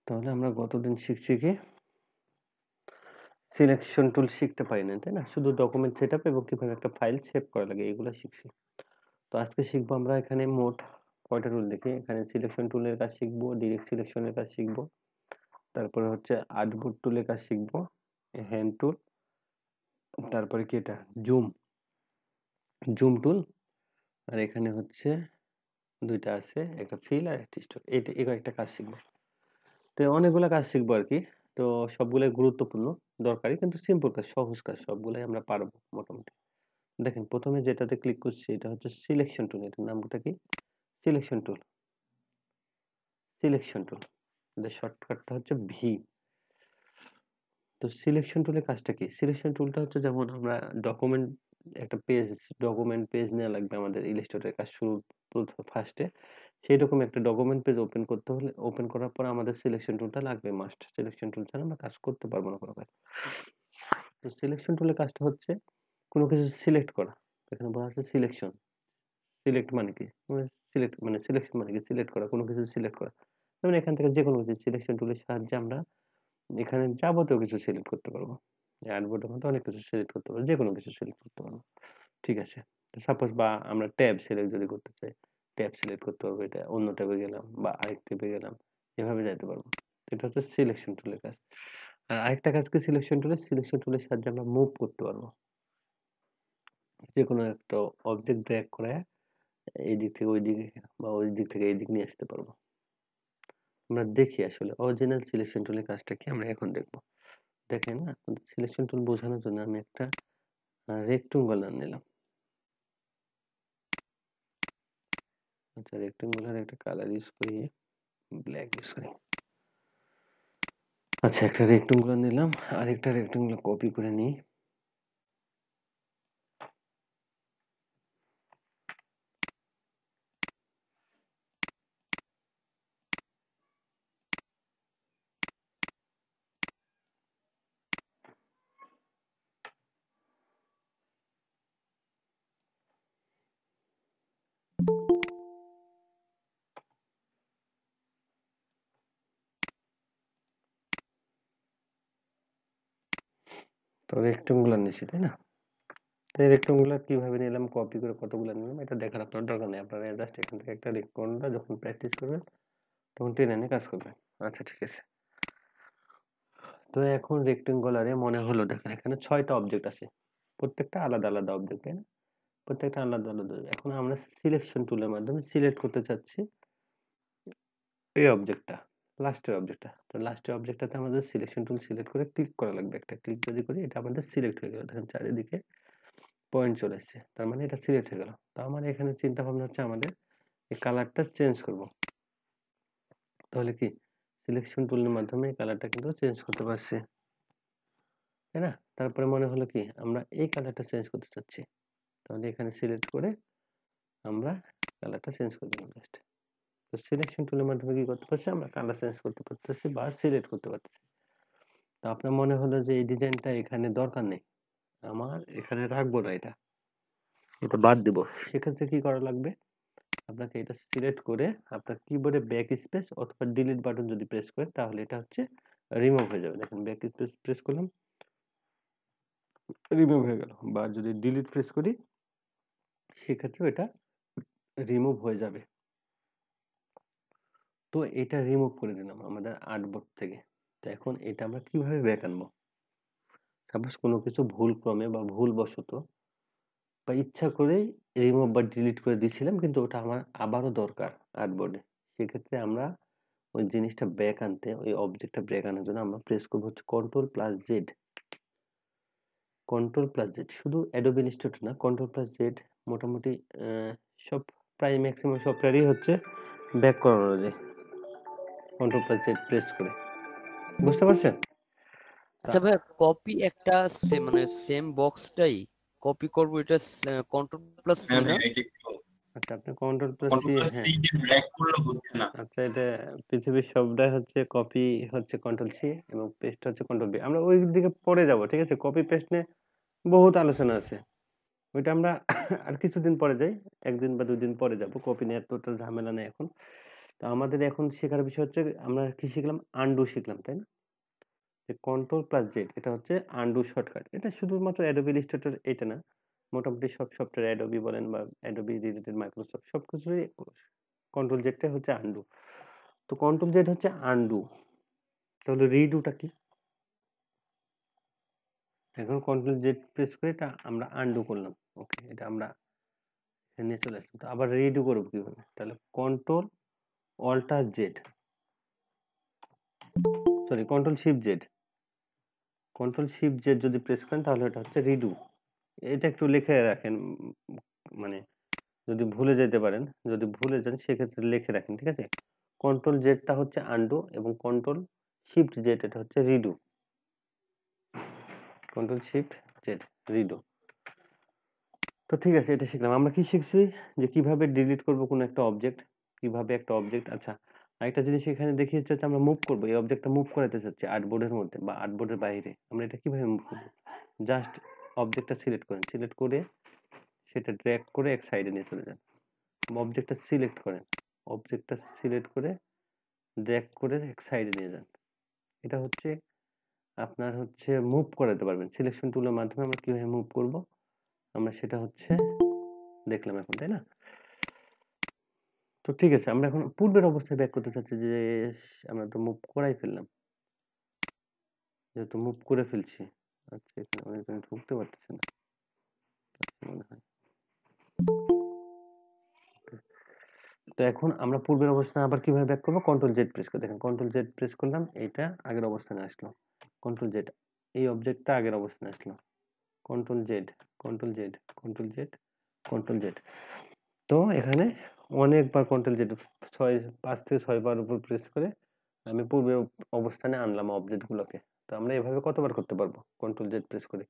তাহলে আমরা গতদিন শিখছি কি? সিলেকশন টুল শিখতে পারি নাই, তাই না? শুধু ডকুমেন্ট সেটআপ এবং কিভাবে একটা ফাইল সেভ করা লাগে এগুলা শিখছি। তো আজকে শিখবো আমরা এখানে মোট কয়টা টুল দেখি। এখানে সিলেকশন টুলের কাজ শিখবো, ডিরেক্ট সিলেকশনের কাজ শিখবো। তারপরে হচ্ছে আর্টবোর্ড টুলের কাজ শিখবো, হ্যান্ড টুল, তারপরে কি এটা জুম টুল, আর এখানে হচ্ছে ২ টা আছে, একটা ফিল আর একটা স্ট্রোক। এই কয়েকটা কাজ শিখবো। তো অনেকগুলা কাজ শিখবো আরকি। তো সবগুলাই গুরুত্বপূর্ণ, দরকারি কিন্তু সিম্পল কাজ, সহজ কাজ সবগুলাই আমরা পারবো মোটামুটি। দেখেন ১ম এ যেটাতে ক্লিক করছি এটা হচ্ছে সিলেকশন টুল। এটার নামটা কি? Selection tool. Selection tool. এটার শর্টকাটটা হচ্ছে ভি। তো সিলেকশন টুলের কাজটা কি? সিলেকশন টুলটা হচ্ছে যেমন আমরা ডকুমেন্ট একটা পেজ ডকুমেন্ট পেজ নেয়া লাগবে আমাদের ইলাস্ট্রেটরের কাজ শুরু ফার্স্ট এ। সেই রকম একটা ডকুমেন্ট পেজ ওপেন করতে হলে ওপেন করার পর আমাদের সিলেকশন টুলটা লাগবে মাস্ট। সিলেকশন টুল ছাড়া আমরা কাজ করতে পারবো না কোনো কাজ। তো সিলেকশন টুলের কাজটা হচ্ছে কোনো কিছু সিলেক্ট করা। এখানে বলা আছে সিলেকশন। সিলেক্ট মানে কি? সিলেকশন মানে কি? সিলেক্ট করা, কোনো কিছু সিলেক্ট করা। যেমন এখান থেকে যেকোনো কিছু সিলেকশন টুলের সাহায্যে আমরা এখানে যাবতীয় কিছু সিলেক্ট করতে পারবো। আর্টবোর্ডের মধ্যে অনেক কিছু সিলেক্ট করতে পারবো। যেকোনো কিছু সিলেক্ট করতে পারবো। ঠিক আছে। সাপোজ বা আমরা ট্যাব সিলেক্ট যদি করতে চাই, ট্যাব সিলেক্ট করতে পারবো। এটা অন্য ট্যাবে গেলাম বা আরেক ট্যাবে গেলাম। এভাবে যাইতে পারবো। এটা হচ্ছে সিলেকশন টুলের কাজ। আর আরেকটা কাজ কি সিলেকশন টুলের? সিলেকশন টুলের সাহায্যে আমরা মুভ করতে পারবো। যেকোনো একটা অবজেক্ট ড্র্যাগ করে এই দিক থেকে ওই দিকে বা ওই দিক থেকে এই দিক নিয়ে আসতে পারবো। আমরা দেখি আসলে অরিজিনাল সিলেকশন টুলের কাজটা কি আমরা এখন দেখবো। দেখেন আপনাদের সিলেকশন টুল বোঝানোর জন্য আমি একটা রেক্টেঙ্গুলার নিলাম। আচ্ছা রেক্টেঙ্গুলার একটা কালার ইউজ করি, ব্ল্যাক ইউজ করি। আচ্ছা একটা রেক্টেঙ্গুলার নিলাম, আরেকটা রেক্টেঙ্গুলার কপি করে নিই। তো রেক্টেঙ্গুলার নিছি, তাই না? তো এই রেক্টেঙ্গুলার কিভাবে নিলাম, কপি করে কতগুলো নিলাম এটা দেখার আপনার দরকার নেই। আপনারা জাস্ট এখান থেকে একটা রেক্টেঙ্গুলার যখন প্র্যাকটিস করবেন তখন টেনে এনে কাজ করবেন। আচ্ছা ঠিক আছে। তো এখন রেক্টেঙ্গুলারে মনে হলো দেখেন এখানে ৬ টা অবজেক্ট আছে। প্রত্যেকটা আলাদা, আলাদা অবজেক্ট, তাই না? প্রত্যেকটা আলাদা, আলাদা। এখন আমরা সিলেকশন টুলের মাধ্যমে সিলেক্ট করতে চাচ্ছি এই অবজেক্টটা, লাস্টের অবজেক্টটা। তো লাস্টের অবজেক্টটাতে আমাদের সিলেকশন টুল সিলেক্ট করে ক্লিক করা লাগবে। একটা ক্লিক যদি করি এটা আমাদের সিলেক্ট হয়ে গেল। দেখেন চারিদিকে পয়েন্ট চলে এসেছে। তার মানে এটা সিলেক্ট হয়ে গেল। তো আমার এখানে চিন্তা ভাবনা হচ্ছে আমাদের এই কালারটা চেঞ্জ করব। তাহলে কি সিলেকশন টুলের মাধ্যমে এই কালারটা কিন্তু চেঞ্জ করতে পারছি। তাই না? তারপরে মনে হলো কি আমরা এই কালারটা চেঞ্জ করতে চাচ্ছি। তাহলে এখানে সিলেক্ট করে আমরা কালারটা চেঞ্জ করে দিলাম জাস্ট। তো সিলেকশন টুলের মাধ্যমে কি করতে পারছি আমরা কালার চেঞ্জ করতে পারতেছি বা সিলেক্ট করতে পারতেছি। তো আপনার মনে হলো যে এই ডিজাইনটা এখানে দরকার নেই, আমার এখানে রাখবো না, এটা বাদ দিব। সেক্ষেত্রে কি করা লাগবে? আপনাকে এটা সিলেক্ট করে আপনার কিবোর্ডে ব্যাক স্পেস অথবা ডিলিট বাটন যদি প্রেস করেন তাহলে এটা হচ্ছে রিমুভ হয়ে যাবে। দেখেন ব্যাক স্পেস প্রেস করলাম, রিমুভ হয়ে গেল। বা যদি ডিলিট প্রেস করি সেক্ষেত্রেও এটা রিমুভ হয়ে যাবে। তো এটা রিমুভ করে দিলাম আমাদের আর্টবোর্ড থেকে। তো এখন এটা আমরা কিভাবে ব্যাক আনবো? সাপোজ কোনো কিছু ভুল ক্রমে বা ভুলবশত বা ইচ্ছা করেই রিমুভ বা ডিলিট করে দিয়েছিলাম কিন্তু ওটা আমার আবারও দরকার আর্টবোর্ডে। সেক্ষেত্রে আমরা ওই জিনিসটা ব্যাক আনতে, ওই অবজেক্টটা ব্যাক আনার জন্য আমরা প্রেস করবো হচ্ছে control plus Z. Control plus Z শুধু অ্যাডোবি ইলাস্ট্রেটর না, কন্ট্রোল প্লাস জেড মোটামুটি সব প্রায় ম্যাক্সিমাম সফটওয়্যারই হচ্ছে ব্যাক করানো যায় কন্ট্রোল প্লাস জেড প্রেস করে। বুঝতে পারছেন? তা আচ্ছা ভাইয়া, কপি একটা মানে সেম বক্সটাই কপি করবো, এটা কন্ট্রোল প্লাস সি হ্যাঁ না? ভাই, এটা একটু আচ্ছা আপনি control plus C, control plus হ্যাঁ। সি দিয়ে ড্র্যাগ করলে হচ্ছে না। আচ্ছা এটা পৃথিবীর সবটাই হচ্ছে কপি হচ্ছে কন্ট্রোল সি এবং পেস্ট হচ্ছে কন্ট্রোল বি। আমরা ওই দিকে পরে যাব, ঠিক আছে? কপি পেস্ট নিয়ে বহুত আলোচনা আছে, ওইটা আমরা আর কিছুদিন পরে যাই, একদিন বা দুদিন পরে যাব। কপি নিয়ে এতটা ঝামেলা নেই এখন। তো আমাদের এখন শেখার বিষয় হচ্ছে আমরা কি শিখলাম? আনডু শিখলাম, তাই না? যে কন্ট্রোল প্লাস জেড এটা হচ্ছে আনডু শর্টকাট। এটা শুধুমাত্র Adobe Illustrator এটা না। মোটামুটি সব সফটওয়্যার Adobe বলেন বা Adobe রিলেটেড Microsoft সবকিছুরই কন্ট্রোল জেডটা হচ্ছে আনডু। তো কন্ট্রোল জেড হচ্ছে আনডু। তাহলে রিডুটা কি? এখন কন্ট্রোল জেড প্রেস করে এটা আমরা আনডু করলাম। ওকে, এটা আমরা এখানে চলে আসলাম। তো আবার রিডু করব কিভাবে? তাহলে control alt Z, sorry control shift Z, control shift Z যদি প্রেস করেন তাহলে এটা হচ্ছে রিডু। এটা একটু লিখে রাখেন, মানে যদি ভুলে যেতে পারেন, যদি ভুলে যান সেক্ষেত্রে লিখে রাখেন, ঠিক আছে? কন্ট্রোল জেডটা হচ্ছে আনডু এবং কন্ট্রোল শিফট জেড এটা হচ্ছে redo. Control shift Z redo. তো ঠিক আছে, এটা শিখলাম। আমরা কি শিখছি? যে কিভাবে ডিলিট করব কোন একটা অবজেক্ট, কিভাবে একটা অবজেক্ট। আচ্ছা, আরেকটা জিনিস এখানে দেখিয়েছে হচ্ছে আমরা মুভ করব, এই অবজেক্টটা মুভ করাতে চাচ্ছি আর্টবোর্ডের মধ্যে বা আর্টবোর্ডের বাইরে। আমরা এটা কিভাবে মুভ করব? জাস্ট অবজেক্টটা সিলেক্ট করেন, সিলেক্ট করে সেটা ড্র্যাগ করে এক সাইডে নিয়ে চলে যান। অবজেক্টটা সিলেক্ট করেন, অবজেক্টটা সিলেক্ট করে ড্র্যাগ করে এক সাইডে নিয়ে যান। এটা হচ্ছে আপনার হচ্ছে মুভ করাতে পারবেন। সিলেকশন টুলের মাধ্যমে আমরা কিভাবে মুভ করব আমরা সেটা হচ্ছে দেখলাম এখন, তাই না? তো ঠিক আছে, আমরা এখন পূর্বের অবস্থায় ব্যাক করতে চাচ্ছি যে আমরা তো মুভ করাই ফেললাম, যেহেতু মুভ করে ফেলছি। আচ্ছা, এখানে আমি এখানে ঢুকতে পারতেছি না মনে হয়। তো এখন আমরা পূর্বের অবস্থানে আবার কিভাবে ব্যাক করবো? কন্ট্রোল জেড প্রেস করে দেখেন, কন্ট্রোল জেড প্রেস করলাম, এটা আগের অবস্থানে আসলো। কন্ট্রোল জেড, এই অবজেক্টটা আগের অবস্থানে আসলো। Control Z, control Z, control Z, control Z. তো এখানে অনেকবার কন্ট্রোল জেড 5 থেকে 6 বার উপর প্রেস করে আমি পূর্বের অবস্থানে আনলাম অবজেক্ট গুলোকে। তো আমরা এভাবে কতবার করতে পারবো? কন্ট্রোল জেড প্রেস করে।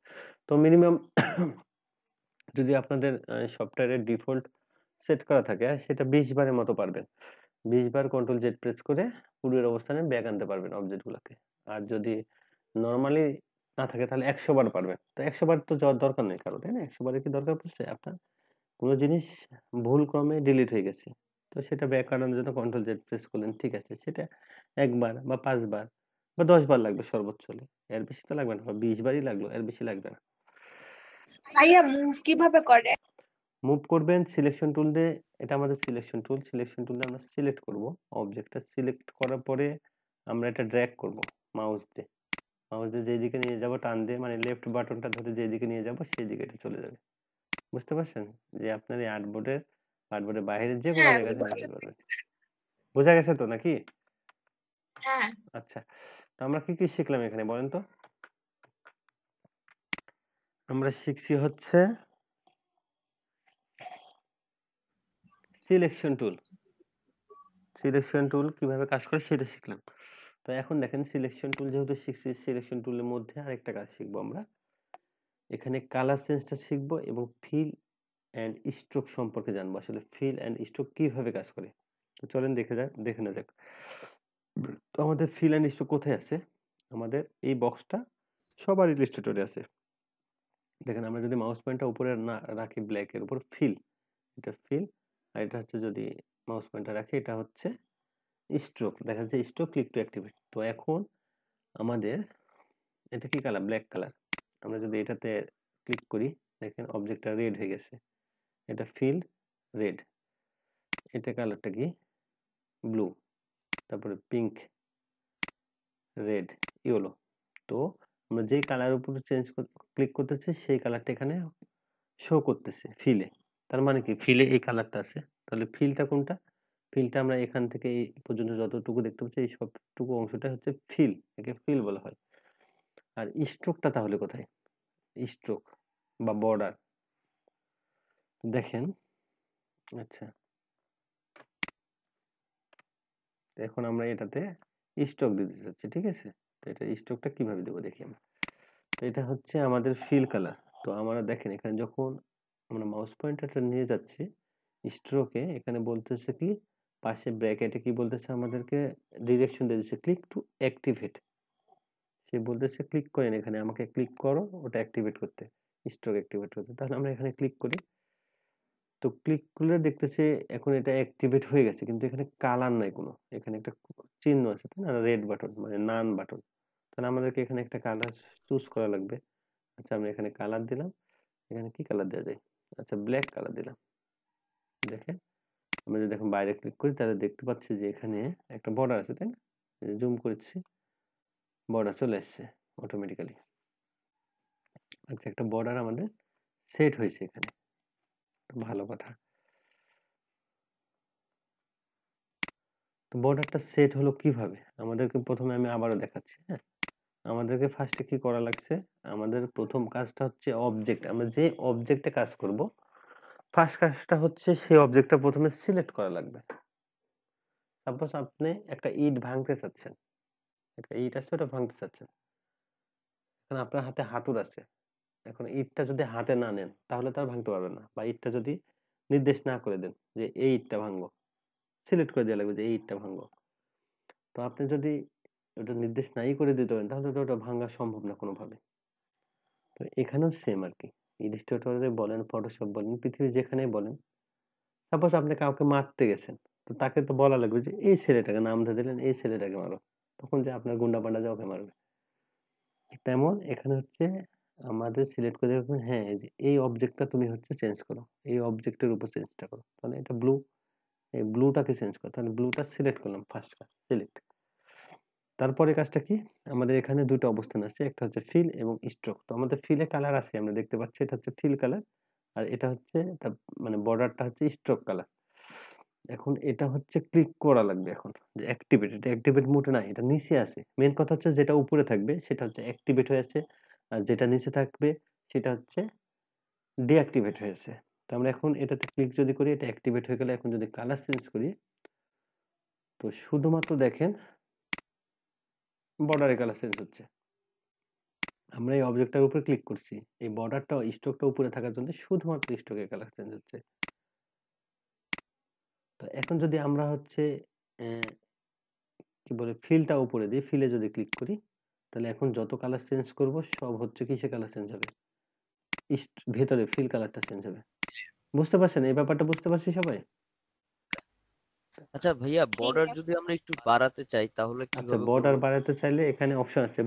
তো মিনিমাম যদি আপনাদের সফটওয়্যারের ডিফল্ট সেট করা থাকে সেটা 20 বারের মতো পারবেন। 20 বার কন্ট্রোল জেড প্রেস করে পূর্বের অবস্থানে ব্যাক আনতে পারবেন অবজেক্ট গুলোকে। আর যদি নরমালি না থাকে তাহলে 100 বার পারবেন। তো 100 বার তো যাওয়ার দরকার নেই কারো, তাই না? 100 বারের কি দরকার পড়ছে? আপনার কোনো জিনিস ভুল ক্রমে ডিলিট হয়ে গেছে, তো সেটা ব্যাক আনানোর জন্য কন্ট্রোল জেড প্রেস করলেন, ঠিক আছে? সেটা 1 বার বা 5 বার বা 10 বার লাগবে সর্বোচ্চ হলে, এর বেশি তো লাগবে না, বা 20 বারই লাগলো, এর বেশি লাগবে না। ভাইয়া মুভ কিভাবে করে? মুভ করবেন সিলেকশন টুল দিয়ে, এটা আমাদের সিলেকশন টুল, সিলেকশন টুল দিয়ে আমরা সিলেক্ট করব অবজেক্টটা। সিলেক্ট করার পরে আমরা এটা ড্র্যাগ করব মাউস দিয়ে, মাউস দিয়ে যেদিকে নিয়ে যাব টান দিয়ে, মানে লেফট বাটনটা ধরে যেদিকে নিয়ে যাব সেই দিকে এটা চলে যাবে। বুঝতে পারছেন? যে আপনার এই আর্টবোর্ডের বাইরে যে কোনো হ্যাঁ জায়গাতে নিয়ে বুঝতে যেতে পারবেন। পেরেছি। বোঝা গেছে তো নাকি? হ্যাঁ, আচ্ছা, তো আমরা কি কি শিখলাম এখানে বলেন তো? আমরা শিখছি হচ্ছে সিলেকশন টুল, সিলেকশন টুল কিভাবে কাজ করে সেটা শিখলাম। তো এখন দেখেন সিলেকশন টুল যেহেতু শিখছি, সিলেকশন টুলের মধ্যে আরেকটা কাজ শিখবো আমরা। এখানে কালার চেঞ্জটা শিখবো এবং ফিল এন্ড স্ট্রোক সম্পর্কে জানবো, আসলে ফিল এন্ড স্ট্রোক কিভাবে কাজ করে। তো চলেন দেখে না যাক। তো আমাদের ফিল এন্ড স্ট্রোক কোথায় আছে? আমাদের এই বক্সটা সবার ইলাস্ট্রেটরে আছে। দেখেন আমরা যদি মাউস পয়েন্টটা উপরে না রাখি ব্ল্যাকের উপর, ফিল, এটা ফিল, আর এটা হচ্ছে যদি মাউস পয়েন্টটা রাখি এটা হচ্ছে স্ট্রোক। দেখা যাচ্ছে স্ট্রোক ক্লিক টু অ্যাক্টিভেট। তো এখন আমাদের এটা কি কালার? Black colour. আমরা যদি এটাতে ক্লিক করি দেখেন অবজেক্টটা রেড হয়ে গেছে, এটা ফিল রেড। এটা কালারটা কি? ব্লু, তারপরে পিঙ্ক, রেড, ইয়েলো। তো আমরা যেই কালার উপর চেঞ্জ ক্লিক করতেছি সেই কালারটা এখানে শো করতেছে ফিলে। তার মানে কি ফিলে এই কালারটা আছে, তাহলে ফিলটা কোনটা? ফিলটা আমরা এখান থেকে এই পর্যন্ত যতটুকু দেখতে পাচ্ছি এই সবটুকু অংশটা হচ্ছে ফিল, একে ফিল বলা হয়। আর স্ট্রোকটা তাহলে কোথায়? স্ট্রোক বা বর্ডার দেখেন। আচ্ছা, এখন আমরা এটাতে স্ট্রোক দিতে চাচ্ছি, ঠিক আছে? তো এটা স্ট্রোকটা কিভাবে দেবো দেখি আমরা। তো এটা হচ্ছে আমাদের ফিল কালার। তো আমরা দেখেন এখানে যখন আমরা মাউস পয়েন্টারটা নিয়ে যাচ্ছি স্ট্রোকে, এখানে বলতেছে কি পাশে ব্র্যাকেটে কি বলতেছে আমাদেরকে? ডিরেকশন দিয়ে দিচ্ছে ক্লিক টু অ্যাক্টিভেট। সে বলতেছে ক্লিক করেন, এখানে আমাকে ক্লিক করো ওটা অ্যাক্টিভেট করতে, স্ট্রোক অ্যাক্টিভেট করতে। তাহলে আমরা এখানে ক্লিক করি, তো ক্লিক করলে দেখতেছি এখন এটা অ্যাক্টিভেট হয়ে গেছে, কিন্তু এখানে কালার নাই কোনো। এখানে একটা চিহ্ন আছে, তাই না? রেড বাটন মানে নান বাটন। তাহলে আমাদেরকে এখানে একটা কালার চুজ করা লাগবে। আচ্ছা, আমি এখানে কালার দিলাম। এখানে কি কালার দেওয়া যায়? আচ্ছা, ব্ল্যাক কালার দিলাম। দেখেন, আমরা যদি এখন বাইরে ক্লিক করি তাহলে দেখতে পাচ্ছি যে এখানে একটা বর্ডার আছে, তাই না? জুম করেছি, বর্ডার চলে আসছে অটোমেটিক্যালি। আচ্ছা, একটা বর্ডার আমাদের সেট হয়েছে এখানে, ভালো কথা। তো বর্ডারটা সেট হলো কিভাবে? আমাদেরকে প্রথমে আমি আবারও দেখাচ্ছি, হ্যাঁ? আমাদেরকে ফার্স্টে কি করা লাগছে? আমাদের প্রথম কাজটা হচ্ছে অবজেক্ট। আমরা যে অবজেক্টে কাজ করব, ফার্স্ট কাজটা হচ্ছে সেই অবজেক্টটা প্রথমে সিলেক্ট করা লাগবে। সাপোজ আপনি একটা ইট ভাঙতে চাচ্ছেন, একটা ইট আছে, ওটা ভাঙতে চাচ্ছেন। এখন আপনার হাতে হাতুড় আছে। এখন ইটটা যদি হাতে না নেন তাহলে তো আর ভাঙতে পারবেন না, বা ইটটা যদি নির্দেশ না করে দেন যে এই ইটটা ভাঙবো, সিলেক্ট করে দেওয়া লাগবে যে এই ইটটা ভাঙবো। তো আপনি যদি ওটা নির্দেশ নাই করে দিতে পারেন তাহলে তো ওটা ভাঙা সম্ভব না কোনোভাবে। তো এখানেও সেম আর কি। ইলিস্ট্রেটরে বলেন, ফটোশপ বলেন, পৃথিবীর যেখানেই বলেন, সাপোজ আপনি কাউকে মারতে গেছেন, তো তাকে তো বলা লাগবে যে এই ছেলেটাকে নাম ধরে দিলেন, এই ছেলেটাকে মারো। তখন যে আপনার গুন্ডা পান্ডা যে ওকে মারবে। তেমন এখানে হচ্ছে আমাদের সিলেক্ট করে দেবেন, হ্যাঁ এই যে এই অবজেক্টটা তুমি হচ্ছে চেঞ্জ করো, এই অবজেক্টের উপর চেঞ্জটা করো। তাহলে এটা ব্লু, এই ব্লুটাকে চেঞ্জ করো। তাহলে ব্লুটা সিলেক্ট করলাম, ফার্স্ট কাজ সিলেক্ট। তারপরে কাজটা কি? আমাদের এখানে দুটো অবস্থান আছে, একটা হচ্ছে ফিল এবং স্ট্রোক। তো আমাদের ফিলে কালার আছে, আমরা দেখতে পাচ্ছি এটা হচ্ছে ফিল কালার, আর এটা হচ্ছে মানে বর্ডারটা হচ্ছে স্ট্রোক কালার। এখন এটা হচ্ছে ক্লিক করা লাগবে এখন, যে অ্যাক্টিভেট। এটা অ্যাক্টিভেট মোডে নাই, এটা নিচে আছে। মেন কথা হচ্ছে যেটা উপরে থাকবে সেটা হচ্ছে অ্যাক্টিভেট হয়েছে, আর যেটা নিচে থাকবে সেটা হচ্ছে ডিঅ্যাক্টিভেট হয়েছে। তো আমরা এখন এটাতে ক্লিক যদি করি, এটা অ্যাক্টিভেট হয়ে গেলে এখন যদি কালার চেঞ্জ করি, তো শুধুমাত্র দেখেন বর্ডারে কালার চেঞ্জ হচ্ছে। আমরা এই অবজেক্টটার উপরে ক্লিক করছি, এই বর্ডারটা স্ট্রোকটা উপরে থাকার জন্য শুধুমাত্র স্ট্রোকের কালার চেঞ্জ হচ্ছে। তো এখন যদি আমরা হচ্ছে কি বলে ফিলটা উপরে দিই, ফিলে যদি ক্লিক করি, তাহলে এখন যত কালার চেঞ্জ করব সব হচ্ছে কিসে কালার চেঞ্জ হবে? ভেতরে ফিল কালারটা চেঞ্জ হবে। বুঝতে পারছেন? এই ব্যাপারটা বুঝতে পারছি সবাই? আচ্ছা ভাইয়া, জি বর্ডার ভাইয়া। যদি আমরা একটু বাড়াতে চাই তাহলে আচ্ছা, কিভাবে করব? বর্ডার বাড়াতে চাইলে এখানে অপশন আছে।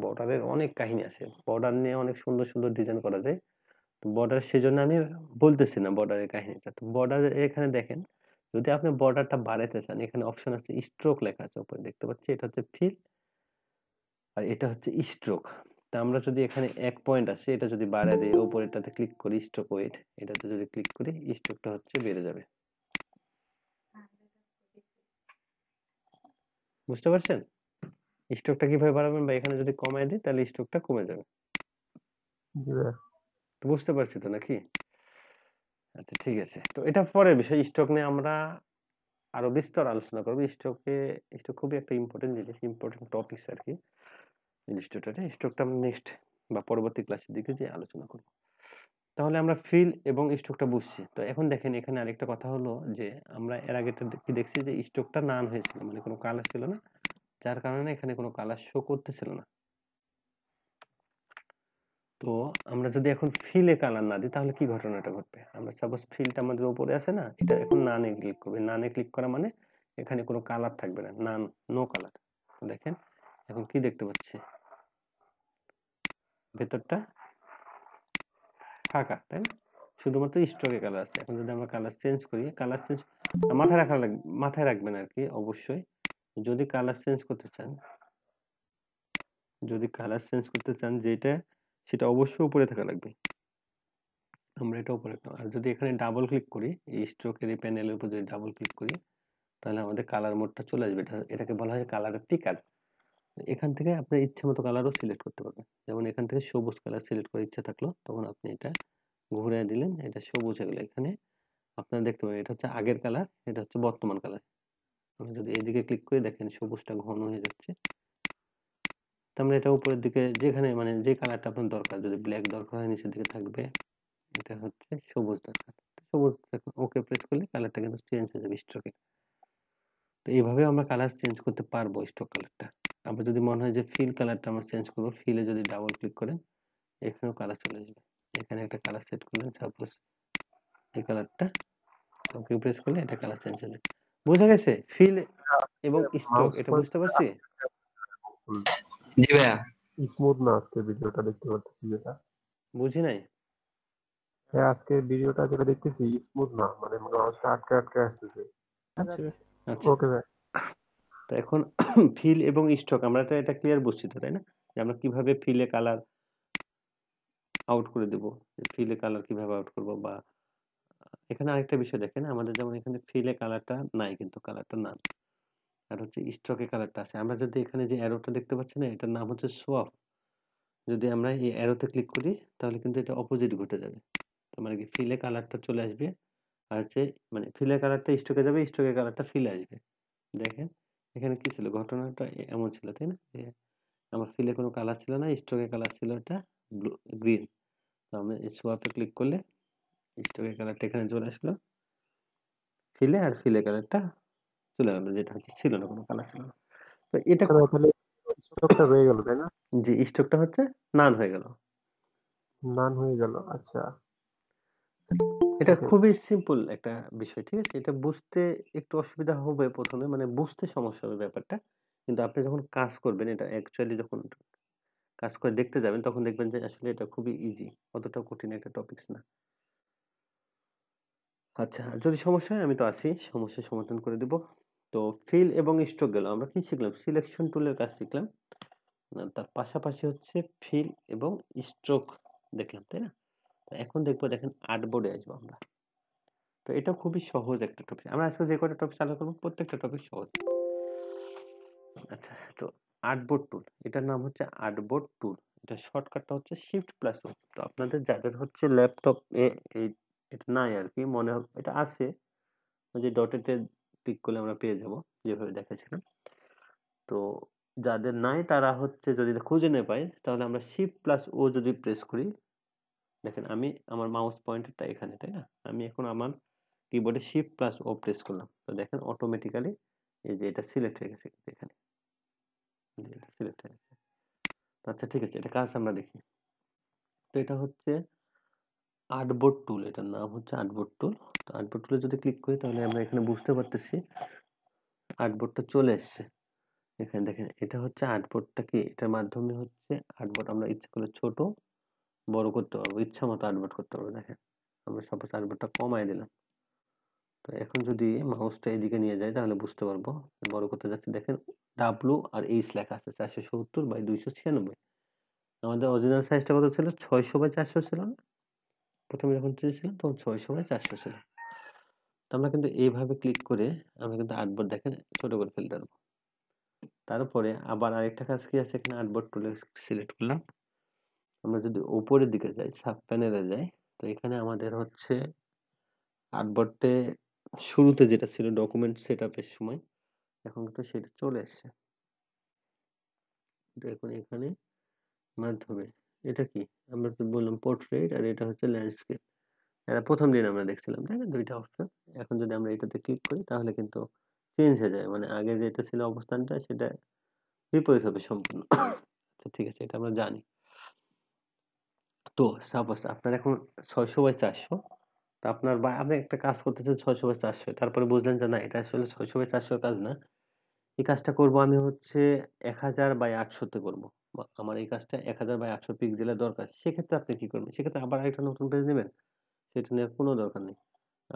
বর্ডারের অনেক কাহিনী আছে। বর্ডার নিয়ে অনেক সুন্দর সুন্দর ডিজাইন করা যায়। তো বর্ডার সেজন্য আমি বলতেছি না বর্ডারের কাহিনীটা। তো বর্ডার এখানে দেখেন, যদি আপনি বর্ডারটা বাড়াতে চান, এখানে অপশন আছে, স্ট্রোক লেখা আছে উপরে দেখতে পাচ্ছি। এটা হচ্ছে ফিল আর এটা হচ্ছে স্ট্রোক। তা আমরা যদি এখানে 1 পয়েন্ট আছে, এটা যদি বাড়ায় দেই, উপরেরটাতে ক্লিক করি, স্ট্রোক ওয়েট, এটাতে যদি ক্লিক করি, স্ট্রোকটা হচ্ছে বেড়ে যাবে। বুঝতে পারছেন? স্ট্রোকটা কিভাবে বাড়াবেন? বা এখানে যদি কমায় দিই তাহলে স্ট্রোকটা কমে যাবে। তো বুঝতে পারছি তো নাকি? আচ্ছা, ঠিক আছে। তো এটা পরের বিষয়। স্ট্রোক নিয়ে আমরা আরো বিস্তর আলোচনা করব। স্ট্রোক খুবই একটা ইম্পর্টেন্ট জিনিস, ইম্পর্টেন্ট টপিকস আর কি ইলিস্ট্রেটরে। স্ট্রোকটা আমরা নেক্সট বা পরবর্তী ক্লাসের দিকে যে আলোচনা করব। তাহলে আমরা ফিল এবং স্ট্রোকটা বুঝছি। তো এখন দেখেন এখানে আরেকটা কথা হলো যে আমরা এর আগেটা কি দেখছি যে স্ট্রোকটা নান হয়েছিল, মানে কোনো কালার ছিল না, যার কারণে এখানে কোনো কালার শো করতেছিল না। তো আমরা যদি এখন ফিলে কালার না দিই তাহলে কি ঘটনাটা ঘটবে? আমরা সাপোজ ফিলটা আমাদের উপরে আছে না, এটা এখন নানে ক্লিক করবে। নানে ক্লিক করা মানে এখানে কোনো কালার থাকবে না, নান, নো কালার। দেখেন এখন কি দেখতে পাচ্ছি, ভেতরটা ফাঁকা, তাই না? শুধুমাত্র স্ট্রোকে কালার আছে। এখন যদি আমরা কালার চেঞ্জ করি, কালার চেঞ্জ মাথায় রাখবেন আর কি অবশ্যই। যদি কালার চেঞ্জ করতে চান, যেটা সেটা অবশ্যই উপরে থাকা লাগবে। আমরা এটা উপরে রাখলাম। আর যদি এখানে ডাবল ক্লিক করি, এই স্ট্রোকের এই প্যানেলের উপর যদি ডাবল ক্লিক করি, তাহলে আমাদের কালার মোডটা চলে আসবে। এটাকে বলা হয় কালার পিকার। এখান থেকে আপনি ইচ্ছে মতো কালারও সিলেক্ট করতে পারবেন। যেমন এখান থেকে সবুজ কালার সিলেক্ট করার ইচ্ছা থাকলো, তখন আপনি এটা ঘুরে দিলেন, এটা সবুজ হয়ে গেল। এখানে আপনারা দেখতে পারেন এটা হচ্ছে আগের কালার, এটা হচ্ছে বর্তমান কালার। আমি যদি এইদিকে ক্লিক করি, দেখেন সবুজটা ঘন হয়ে যাচ্ছে। তো আমরা এটা উপরের দিকে যেখানে মানে যে কালারটা আপনার দরকার, যদি ব্ল্যাক দরকার হয় নিচের দিকে থাকবে, এটা হচ্ছে সবুজ দরকার, সবুজ ওকে প্রেস করলে কালারটা কিন্তু চেঞ্জ হয়ে যাবে স্ট্রোকে। তো এইভাবে আমরা কালার চেঞ্জ করতে পারবো স্ট্রোক কালারটা। আবার যদি মনে হয় যে ফিল কালারটা আমরা চেঞ্জ করবো, ফিলে যদি ডাবল ক্লিক করেন, এখানেও কালার চলে আসবে। এখানে একটা কালার সেট করলেন, সাপোজ এই কালারটা ওকে প্রেস করলে এটা কালার চেঞ্জ হয়ে যাবে। বুঝা গেছে? ফিল এবং স্ট্রোক মাউস এটা বুঝতে পারছি? জি ভাইয়া। স্মুথ না আজকে ভিডিওটা দেখতে পাচ্ছি যেটা। বুঝি নাই? হ্যাঁ, আজকে ভিডিওটা যেটা দেখতেছি স্মুথ না, মানে মাউসটা আটকে আটকে আসতেছে। আচ্ছা। ওকে ভাই। তো এখন ফিল এবং স্ট্রোক আমরা তো এটা ক্লিয়ার বুঝছি তো, তাই না? যে আমরা কিভাবে ফিলে কালার আউট করে দেব, ফিলে কালার কিভাবে আউট করব, বা এখানে আরেকটা বিষয় দেখেন, আমাদের যেমন এখানে ফিলে কালারটা নাই, কিন্তু কালারটা না, আর হচ্ছে স্ট্রোকে কালারটা আছে। আমরা যদি এখানে যে অ্যারোটা দেখতে পাচ্ছি না, এটার নাম হচ্ছে সোয়াপ। যদি আমরা এই অ্যারোতে ক্লিক করি তাহলে কিন্তু এটা অপোজিট ঘটে যাবে। তার মানে কি ফিলে কালারটা চলে আসবে, আর হচ্ছে মানে ফিলের কালারটা স্ট্রোকে যাবে, স্ট্রোকের কালারটা ফিলে আসবে। দেখেন এখানে কি ছিল, ঘটনাটা এমন ছিল, তাই না? যে আমার ফিলে কোনো কালার ছিল না, স্ট্রোকের কালার ছিল এটা গ্রিন। তো আমি সোয়াপে ক্লিক করলে স্ট্রোকের কালারটা এখানে চলে আসলো ফিলে, আর ফিলে কালারটা চলে গেল, যেটা হচ্ছে ছিল না, কোনো কালার ছিল না। তো এটা আচ্ছা ভাই, তাহলে স্টকটা রয়ে গেল তাই না? যে স্ট্রোকটা হচ্ছে নান হয়ে গেল। নান হয়ে গেল। আচ্ছা, এটা ওকে। খুবই সিম্পল একটা বিষয়, ঠিক আছে? এটা বুঝতে একটু অসুবিধা হবে প্রথমে, মানে বুঝতে সমস্যা হবে ব্যাপারটা, কিন্তু আপনি যখন কাজ করবেন, এটা অ্যাকচুয়ালি যখন কাজ করে দেখতে যাবেন, তখন দেখবেন যে আসলে এটা খুবই ইজি, অতটা কঠিন একটা টপিকস না। আচ্ছা, যদি সমস্যা হয় আমি তো আছি, সমস্যার সমাধান করে দিব। তো ফিল এবং স্ট্রোক গেল, আমরা কি শিখলাম? সিলেকশন টুলের কাজ শিখলাম, তার পাশাপাশি হচ্ছে ফিল এবং স্ট্রোক দেখলাম, তাই না? তো এখন দেখবো, দেখেন আর্টবোর্ডে আসবো আমরা। তো এটা খুবই সহজ একটা টপিক, আমরা আজকে যে কয়টা টপিক চালু করবো প্রত্যেকটা টপিক সহজ। আচ্ছা, তো আর্টবোর্ড টুল, এটার নাম হচ্ছে আর্টবোর্ড টুল। এটা শর্টকাটটা হচ্ছে শিফট প্লাস ও। তো আপনাদের যাদের হচ্ছে ল্যাপটপ এটা নাই আর কি, মনে হয় এটা আছে, ওই যে ডটেতে ক্লিক করলে আমরা পেয়ে যাব, যেভাবে দেখাচ্ছিলাম। তো যাদের নাই তারা হচ্ছে যদি খুঁজে না পায়, তাহলে আমরা শিফট প্লাস ও যদি প্রেস করি, দেখেন আমি আমার মাউস পয়েন্টারটা এখানে, তাই না? আমি এখন আমার কিবোর্ডে শিফট প্লাস ও প্রেস করলাম, তো দেখেন অটোমেটিক্যালি এই যে এটা সিলেক্ট হয়ে গেছে এখানে, এটা সিলেক্ট হয়ে গেছে। আচ্ছা ঠিক আছে, এটা কাজ আমরা দেখি। তো এটা হচ্ছে আর্টবোর্ড টুল, এটার নাম হচ্ছে আর্টবোর্ড টুল। তো আর্টবোর্ড টুলে যদি ক্লিক করি তাহলে আমরা এখানে বুঝতে পারতেছি আর্টবোর্ডটা চলে এসছে। এখানে দেখেন এটা হচ্ছে আর্টবোর্ডটা, কি এটার মাধ্যমে হচ্ছে আর্টবোর্ড আমরা ইচ্ছা করলে ছোট বড় করতে পারবো, ইচ্ছা মতো আর্টবোর্ড করতে পারবো। দেখেন আমরা সাপোজ আর্টবোর্ডটা কমায় দিলাম, তো এখন যদি মাউসটা এদিকে নিয়ে যায় তাহলে বুঝতে পারবো বড় করতে যাচ্ছে। দেখেন ডাব্লু আর এইচ লেখা আছে 470/296। আমাদের অরিজিনাল সাইজটা কত ছিল? 600/400 ছিল না? প্রথমে যখন চেয়েছিলাম তখন 600/400 ছিল। তো আমরা কিন্তু এইভাবে ক্লিক করে আমরা কিন্তু আর্টবোর্ড দেখেন ছোট করে ফেলতে পারবো। তারপরে আবার আরেকটা কাজ কি আছে, এখানে আর্টবোর্ড টুলে সিলেক্ট করলাম। আমরা যদি উপরের দিকে যাই, সাব প্যানেলে যাই, তো এখানে আমাদের হচ্ছে আর্টবোর্ডে শুরুতে যেটা ছিল ডকুমেন্ট সেটআপের সময়, এখন কিন্তু সেটা চলে এসেছে। দেখুন এখানে মাধ্যমে এটা কি আমরা তো বললাম পোর্ট্রেট, আর এটা হচ্ছে ল্যান্ডস্কেপ। এটা প্রথম দিন আমরা দেখছিলাম, তাই না? দুইটা অপশন। এখন যদি আমরা এটাতে ক্লিক করি তাহলে কিন্তু চেঞ্জ হয়ে যায়, মানে আগে যেটা ছিল অবস্থানটা সেটা বিপরীত হবে সম্পূর্ণ। আচ্ছা ঠিক আছে, এটা আমরা জানি। তো সাপোজ আপনার এখন 600/400, তো আপনার বা আপনি একটা কাজ করতেছেন 600/400, তারপরে বুঝলেন যে না এটা আসলে 600/400 কাজ না, এই কাজটা করব আমি হচ্ছে 1000/800 তে করবো, বা আমার এই কাজটা 1000/800 পিক্সেলের দরকার। সেক্ষেত্রে আপনি কি করবেন? সেক্ষেত্রে আবার একটা নতুন পেজ নেবেন, সেটা নেওয়ার কোনো দরকার নেই।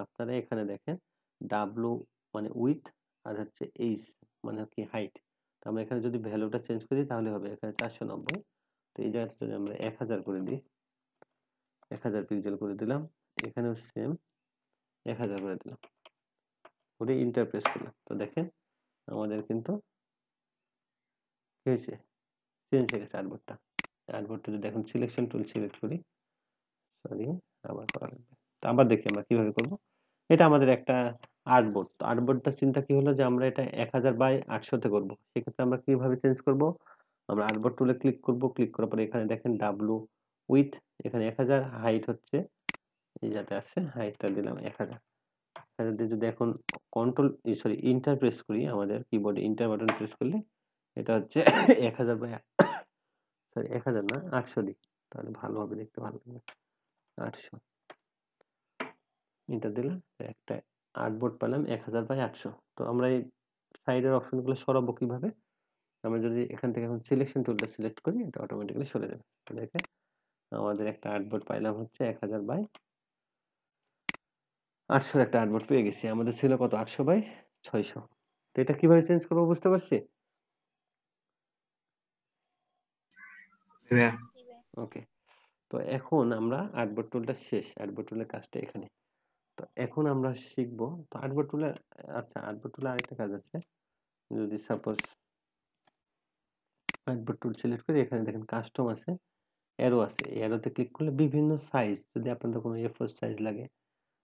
আপনারা এখানে দেখেন ডাব্লু মানে উইথ, আর হচ্ছে এইচ মানে কি হাইট। তো আমরা এখানে যদি ভ্যালুটা চেঞ্জ করি তাহলে হবে এখানে 490। তো এই জায়গাটা যদি আমরা 1000 করে দিই, 1000 পিক্সেল করে দিলাম, এখানেও সেম 1000 করে দিলাম, করে ইন্টার প্রেস করলাম। তো দেখেন আমাদের কিন্তু কি হয়েছে, চেঞ্জ হয়ে গেছে আর্টবোর্ডটা। আর্টবোর্ডটা যদি এখন সিলেকশন টুল সিলেক্ট করি, সরি আবার করা লাগবে। তো আবার দেখি আমরা কিভাবে করব। এটা আমাদের একটা আর্টবোর্ড। তো আর্টবোর্ডটার চিন্তা কি হলো যে আমরা এটা 1000/800 তে করব। সেক্ষেত্রে আমরা কিভাবে চেঞ্জ করব? আমরা আর্টবোর্ড টুলে ক্লিক করব, ক্লিক করার পরে এখানে দেখেন ডাব্লু উইথ, এখানে 1000, হাইট হচ্ছে এই যাতে আছে, হাইটটা দিলাম 1000। এখানে দিয়ে যদি এখন কন্ট্রোল সরি ইন্টার প্রেস করি, আমাদের কিবোর্ডে ইন্টার বাটন প্রেস করলে এটা হচ্ছে 1000 বাই সরি 1000 না 800 দিই, তাহলে ভালো হবে, দেখতে ভালো লাগবে। 800 এন্টার দিলাম, একটা আর্টবোর্ড পেলাম 1000/800। তো আমরা এই সাইডের অপশনগুলো সরাবো কিভাবে? আমরা যদি এখান থেকে এখন সিলেকশন টুলটা সিলেক্ট করি, এটা অটোমেটিক্যালি সরে যাবে। তো দেখেন আমাদের একটা আর্টবোর্ড পাইলাম হচ্ছে 1000/800 একটা আর্টবোর্ড পেয়ে গেছি। আমাদের ছিল কত? 800/600। তো এটা কিভাবে চেঞ্জ করবো বুঝতে পারছি? জি ভাইয়া। ওকে। তো এখন আমরা আর্টবোর্ড টুলটা শেষ। আর্টবোর্ড টুলের কাজটা এখানে। তো এখন আমরা শিখবো, তো আর্টবোর্ড টুলের, আচ্ছা আর্টবোর্ড টুলে আরেকটা কাজ আছে। যদি সাপোজ আর্টবোর্ড টুল সিলেক্ট করি, এখানে দেখেন কাস্টম আছে, অ্যারো আছে। এই অ্যারোতে ক্লিক করলে বিভিন্ন সাইজ, যদি আপনাদের কোনো A4 সাইজ লাগে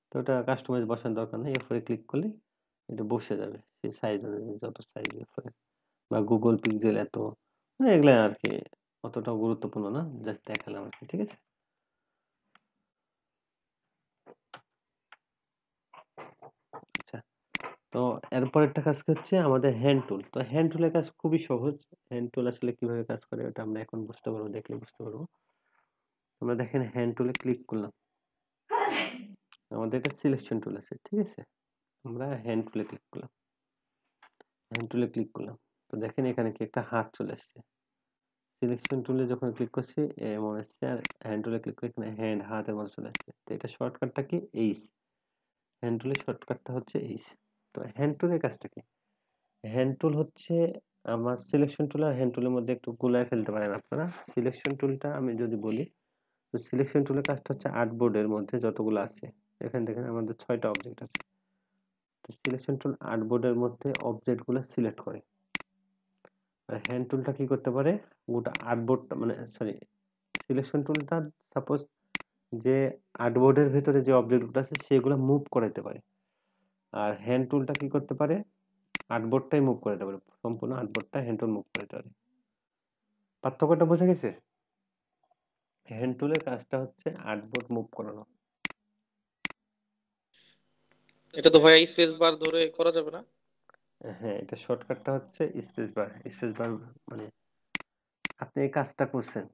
তো ওটা কাস্টমাইজ বসানোর দরকার নেই। A4 এ ক্লিক করলে এটা বসে যাবে সেই সাইজ অনুযায়ী, যত সাইজ A4 এর। বা গুগল পিক্সেল এত, মানে এগুলা আর কি অতটাও গুরুত্বপূর্ণ না, জাস্ট দেখালাম আর কি। ঠিক আছে? আচ্ছা, তো এরপরেরটা কাজ হচ্ছে আমাদের হ্যান্ড টুল। তো হ্যান্ড টুলের কাজ খুবই সহজ। হ্যান্ড টুল আসলে কিভাবে কাজ করে ওটা আমরা এখন বুঝতে পারবো, দেখলে বুঝতে পারবো। আমরা দেখেন হ্যান্ড টুলে ক্লিক করলাম, আমাদের এটা সিলেকশন টুল আছে। ঠিক আছে? আমরা হ্যান্ড টুলে ক্লিক করলাম, হ্যান্ড টুলে ক্লিক করলাম। তো দেখেন এখানে কি একটা হাত চলে আসছে। সিলেকশন টুলে যখন ক্লিক করছি এমন আসছে, আর হ্যান্ড টুলে ক্লিক করে এখানে হ্যান্ড, হাতের মতো চলে আসছে। তো এটা শর্টকাটটা কি? এইচ। হ্যান্ড টুলের শর্টকাটটা হচ্ছে এইচ। তো হ্যান্ড টুলের কাজটা কি? হ্যান্ড টুল হচ্ছে আমার সিলেকশন টুল আর হ্যান্ড টুলের মধ্যে একটু গুলায় ফেলতে পারেন আপনারা। সিলেকশন টুলটা আমি যদি বলি, তো সিলেকশন টুলের কাজটা হচ্ছে আর্টবোর্ডের মধ্যে যতগুলো আছে, এখানে দেখেন আমাদের 6টা অবজেক্ট আছে। তো সিলেকশন টুল আর্টবোর্ডের মধ্যে অবজেক্টগুলো সিলেক্ট করে। আর হ্যান্ড টুলটা কি করতে পারে? গোটা আর্টবোর্ডটা, মানে সরি, সিলেকশন টুলটা সাপোজ যে আর্টবোর্ডের ভেতরে যে অবজেক্টগুলো আছে সেগুলো মুভ করাতে পারে। আর হ্যান্ড টুলটা কি করতে পারে? আর্টবোর্ডটাই মুভ করাতে পারে, সম্পূর্ণ আর্টবোর্ডটা হ্যান্ড টুল মুভ করতে পারে। পার্থক্যটা বোঝা গেছে? হ্যান্ড টুলের কাজটা হচ্ছে আর্টবোর্ড মুভ করানো। এটা তো ভাইয়া স্পেস বার ধরে করা যাবে না? হ্যাঁ, এটা শর্টকাটটা হচ্ছে স্পেস বার। স্পেস বার মানে আপনি এই কাজটা করছেন,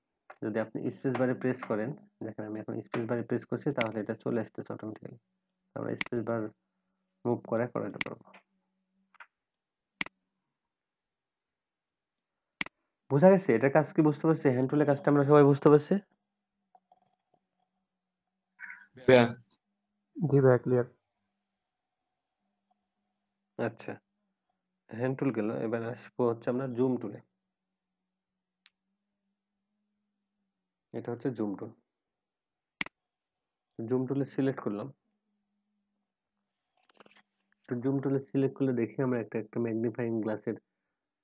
যদি আপনি স্পেস বারে প্রেস করেন, দেখেন আমি এখন স্পেস বারে প্রেস করছি, তাহলে এটা চলে আসতেছে অটোমেটিক্যালি। আমরা স্পেস বার মুভ করে করাতে পারবো। বোঝা গেছে? এটার কাজ কি বুঝতে পারছি? হ্যান্ড টুলের কাজটা আমরা সবাই বুঝতে পারছি? ভাইয়া। জি ভাই, ক্লিয়ার। আচ্ছা, হ্যান্ড টুল গেল, এবার আসবো হচ্ছে আমরা জুম টুলে। এটা হচ্ছে জুম টুল। জুম টুলে সিলেক্ট করলাম। তো জুম টুলে সিলেক্ট করলে দেখি আমরা একটা ম্যাগনিফাইং গ্লাসের